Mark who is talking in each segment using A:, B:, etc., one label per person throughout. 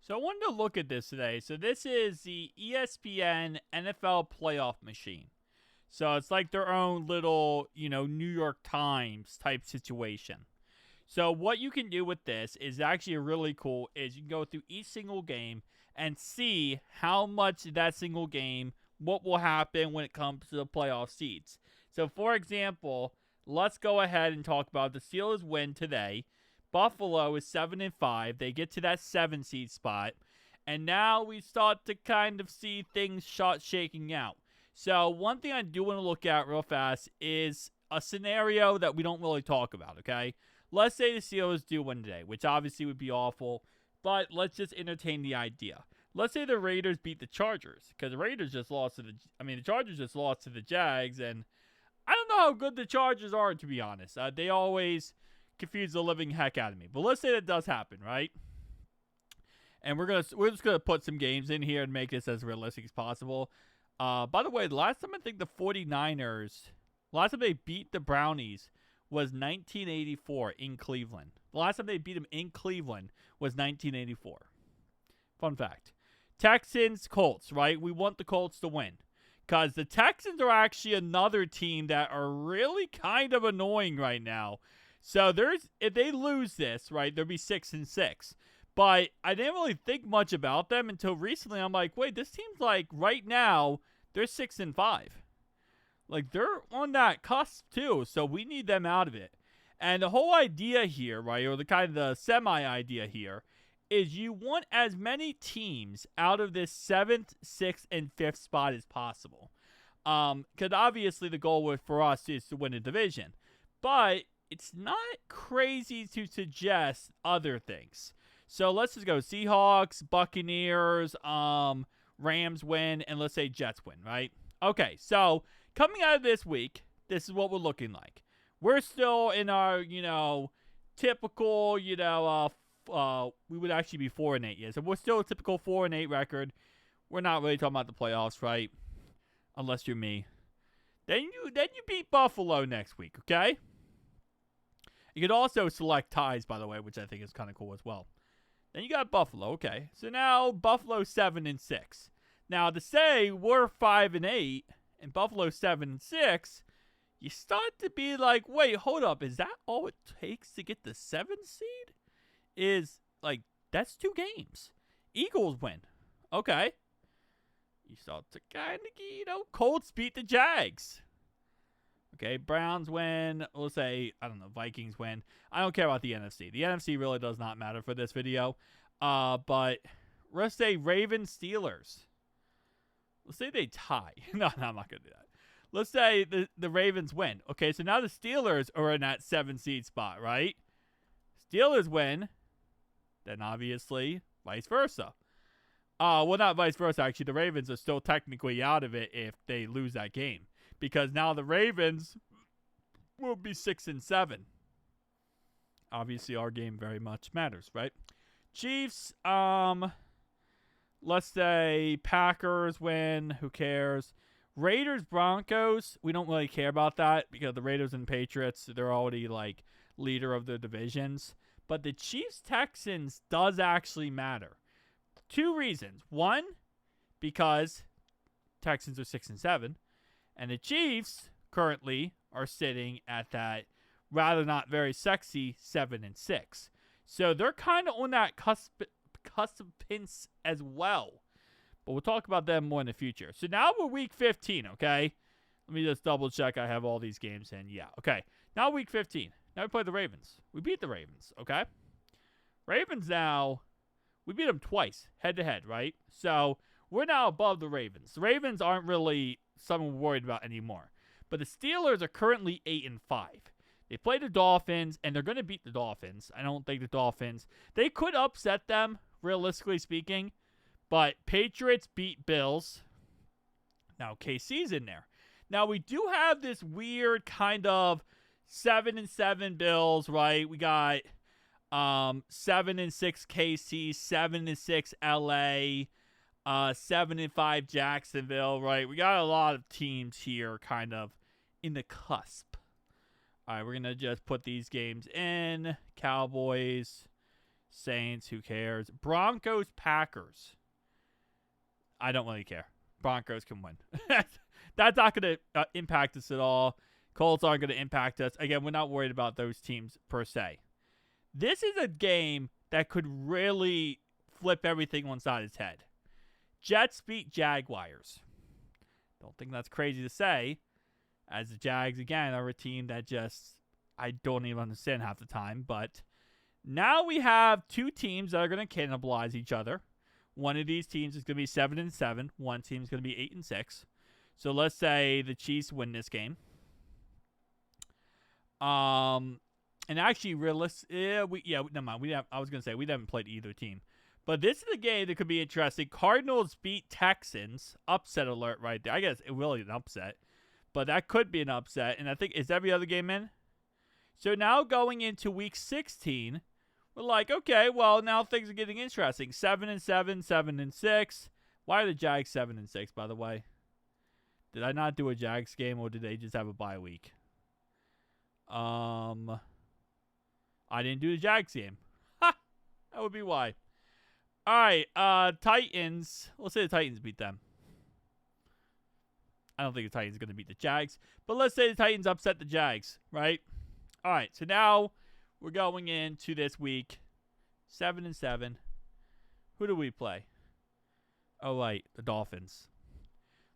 A: So I wanted to look at this today. So this is the ESPN NFL playoff machine. So it's like their own little, New York Times type situation. So what you can do with this is actually really cool is you can go through each single game and see how much that single game, what will happen when it comes to the playoff seeds. So for example, let's go ahead and talk about the Steelers win today. Buffalo is 7-5. They get to that 7 seed spot. And now we start to kind of see things shaking out. So one thing I do want to look at real fast is a scenario that we don't really talk about, okay? Let's say the Steelers do win today, which obviously would be awful. But let's just entertain the idea. Let's say the Raiders beat the Chargers. Because the Raiders just lost to the Chargers just lost to the Jags. And I don't know how good the Chargers are, to be honest. They always confuse the living heck out of me. But let's say that does happen, right? And we're just gonna put some games in here and make this as realistic as possible. By the way, the last time I think the 49ers, last time they beat the Brownies was 1984 in Cleveland. The last time they beat them in Cleveland was 1984. Fun fact. Texans, Colts, right? We want the Colts to win. Because the Texans are actually another team that are really kind of annoying right now. So if they lose this, right, they'll be 6-6. But I didn't really think much about them until recently. I'm like, wait, this team's like right now they're 6-5. Like they're on that cusp too. So we need them out of it. And the whole idea here, right, or the kind of the semi-idea here, is you want as many teams out of this 7th, 6th, and 5th spot as possible. Because obviously the goal for us is to win a division. But it's not crazy to suggest other things. So let's just go Seahawks, Buccaneers, Rams win, and let's say Jets win, right? Okay, so coming out of this week, this is what we're looking like. We're still in our, typical, we would actually be 4-8, yeah. So we're still a typical 4-8 record. We're not really talking about the playoffs, right? Unless you're me. Then you beat Buffalo next week, okay? You could also select ties, by the way, which I think is kind of cool as well. Then you got Buffalo, okay. So now Buffalo 7-6. Now to say we're 5-8 and Buffalo 7-6, you start to be like, wait, hold up, is that all it takes to get the 7th seed? Is like that's 2 games. Eagles win, okay. You start to kind of, Colts beat the Jags. Okay, Browns win. We'll say, I don't know, Vikings win. I don't care about the NFC. The NFC really does not matter for this video. But let's say Ravens, Steelers. Let's say they tie. No, I'm not going to do that. Let's say the Ravens win. Okay, so now the Steelers are in that 7 seed spot, right? Steelers win. Then obviously, vice versa. Well, not vice versa, actually. The Ravens are still technically out of it if they lose that game. Because now the Ravens will be 6-7. Obviously, our game very much matters, right? Chiefs, let's say Packers win. Who cares? Raiders, Broncos, we don't really care about that because the Raiders and Patriots, they're already like leader of the divisions. But the Chiefs, Texans does actually matter. 2 reasons. One, because Texans are 6-7. And the Chiefs currently are sitting at that rather not very sexy 7-6. So they're kind of on that cusp pinch as well. But we'll talk about them more in the future. So now we're week 15, okay? Let me just double check I have all these games in. Yeah, okay. Now week 15. Now we play the Ravens. We beat the Ravens, okay? Ravens now, we beat them twice, head-to-head, right? So we're now above the Ravens. The Ravens aren't really someone we're worried about anymore. But the Steelers are currently 8-5. They play the Dolphins, and they're going to beat the Dolphins. I don't think the Dolphins, they could upset them, realistically speaking. But Patriots beat Bills. Now KC's in there. Now we do have this weird kind of 7-7 Bills, right? We got 7-6 KC, 7-6 LA. 7-5 Jacksonville, right? We got a lot of teams here kind of in the cusp. All right, we're going to just put these games in. Cowboys, Saints, who cares? Broncos, Packers. I don't really care. Broncos can win. That's not going to impact us at all. Colts aren't going to impact us. Again, we're not worried about those teams per se. This is a game that could really flip everything on side of its head. Jets beat Jaguars. Don't think that's crazy to say, as the Jags, again, are a team that just, I don't even understand half the time. But now we have two teams that are going to cannibalize each other. One of these teams is going to be 7-7. One team is going to be 8-6. So let's say the Chiefs win this game. And actually, never mind. I was going to say we haven't played either team. But this is a game that could be interesting. Cardinals beat Texans. Upset alert right there. I guess it really an upset. But that could be an upset. And I think, is every other game in? So now going into week 16, we're like, okay, well, now things are getting interesting. 7-7, 7-6. Why are the Jags 7-6, by the way? Did I not do a Jags game, or did they just have a bye week? I didn't do the Jags game. Ha! That would be why. All right, Titans. Let's say the Titans beat them. I don't think the Titans are going to beat the Jags. But let's say the Titans upset the Jags, right? All right, so now we're going into this week. 7-7. Who do we play? Oh, right, the Dolphins.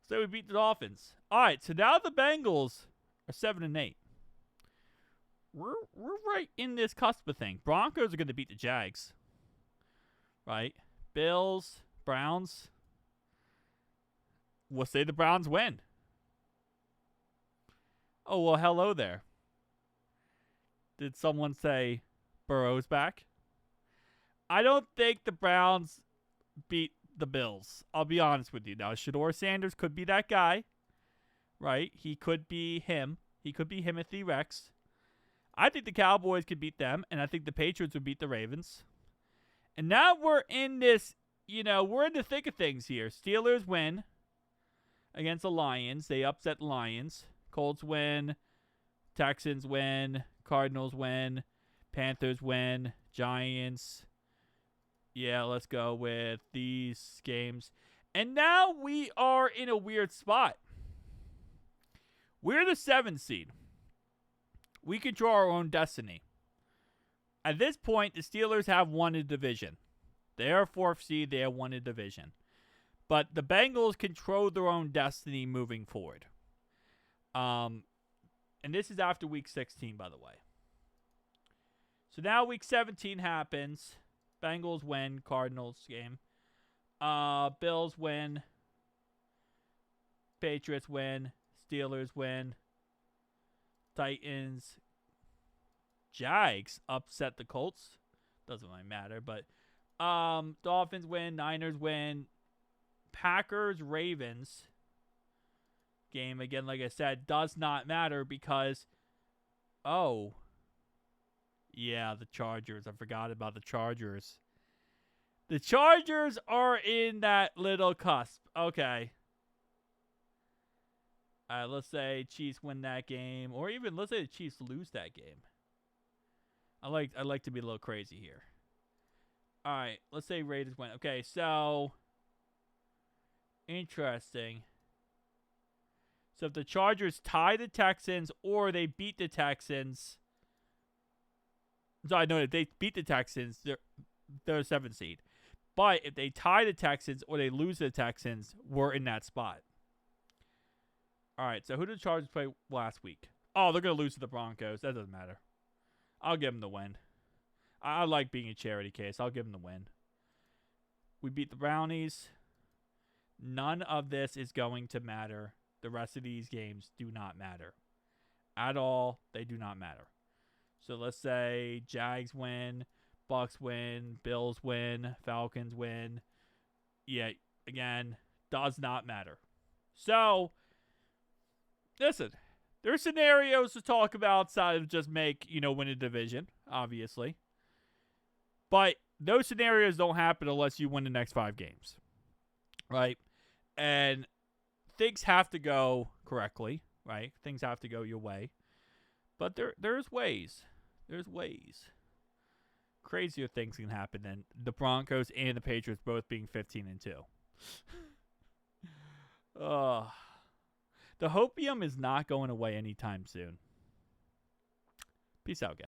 A: So we beat the Dolphins. All right, so now the Bengals are 7-8. We're right in this cusp of thing. Broncos are going to beat the Jags. Right? Bills, Browns. We'll say the Browns win. Oh, well, hello there. Did someone say Burrow's back? I don't think the Browns beat the Bills. I'll be honest with you. Now, Shedeur Sanders could be that guy. Right? He could be him. He could be Timothy Rex. I think the Cowboys could beat them, and I think the Patriots would beat the Ravens. And now we're in this, we're in the thick of things here. Steelers win against the Lions. They upset the Lions. Colts win. Texans win. Cardinals win. Panthers win. Giants. Yeah, let's go with these games. And now we are in a weird spot. We're the 7th seed. We control our own destiny. At this point, the Steelers have won a division. They are 4th seed. They have won a division. But the Bengals control their own destiny moving forward. And this is after week 16, by the way. So now week 17 happens. Bengals win. Cardinals game. Bills win. Patriots win. Steelers win. Titans. Jags upset the Colts. Doesn't really matter, but Dolphins win, Niners win, Packers, Ravens game, again, like I said, does not matter because, the Chargers. I forgot about the Chargers. The Chargers are in that little cusp. Okay. Let's say Chiefs win that game, or even let's say the Chiefs lose that game. I like to be a little crazy here. All right, let's say Raiders win. Okay, so interesting. So if the Chargers tie the Texans or they beat the Texans, so I know if they beat the Texans, they're a 7th seed. But if they tie the Texans or they lose the Texans, we're in that spot. All right, so who did the Chargers play last week? Oh, they're going to lose to the Broncos. That doesn't matter. I'll give them the win. I like being a charity case. I'll give them the win. We beat the Brownies. None of this is going to matter. The rest of these games do not matter. At all, they do not matter. So let's say Jags win, Bucks win, Bills win, Falcons win. Yeah, again, does not matter. So, listen. There are scenarios to talk about outside of just win a division, obviously. But those scenarios don't happen unless you win the next 5 games. Right? And things have to go correctly, right? Things have to go your way. But there's ways. There's ways. crazier things can happen than the Broncos and the Patriots both being 15-2. The hopium is not going away anytime soon. Peace out, guys.